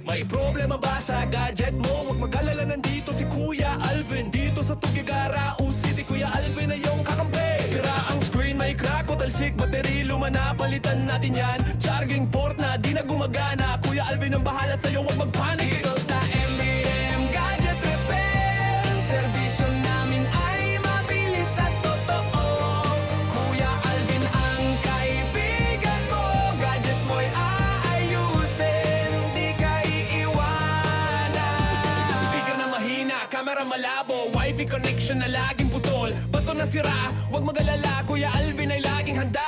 May problema ba sa gadget mo? Huwag mag-alala, nandito si Kuya Alvin. Dito sa Tugigara, City, Kuya Alvin na yung kakampi. Sira ang screen, may crack o talsik, battery luma na, palitan natin yan. Charging port na, di na gumagana. Kuya Alvin ang bahala sa'yo, huwag magpanik. Dito sa MBM Gadget Repair, serbisyo namin ay mabilis at totoo. Kuya Alvin ang kaibigan mo, gadget mo'y aayusin, di ka iiwanan. Speaker na mahina, camera malabo, wifi connection na laging putol. Bato na sira, huwag mag-alala, Kuya Alvin ay laging handa.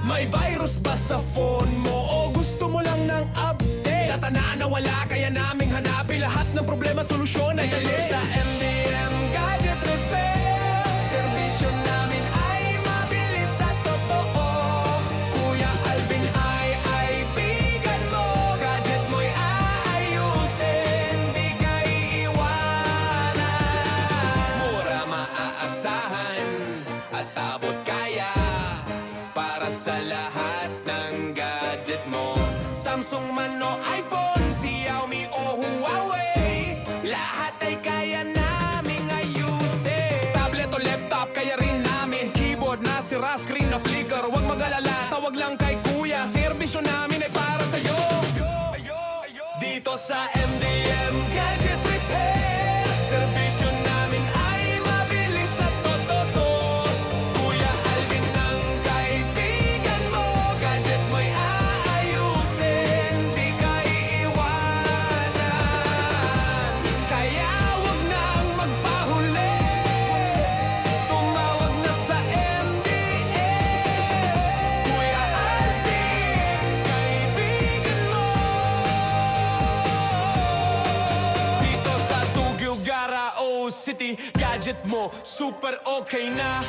May virus ba sa phone mo o gusto mo lang ng update? Data na nawala, kaya naming hanapin lahat ng problema, solusyon ay dali. Sa MDM Gadget Repair, serbisyo namin ay mabilis at totoo. Kuya Alvin ay kaibigan mo, gadget mo'y aayusin, di ka iiwanan. Mura, maaasahan at abot kaya para sa lahat ng gadget mo. Samsung man o iPhone, Xiaomi o Huawei, lahat ay kaya naming ayusin. Tablet o laptop, kaya rin namin. Keyboard na sira, screen na flicker, huwag mag-alala, tawag lang kay Kuya. Serbisyo namin ay para sa'yo. Dito sa MDM Gadget Repair, serbisyo namin ay mabilis at totoo. Kuya Alvin ang kaibigan mo, gadget mo'y aayusin, di ka iiwanan. Kaya huwag nang magpahuli, tumawag na sa MDM. Kuya Alvin, kaibigan mo. Dito sa Tugigara, City, gadget mo super okay na.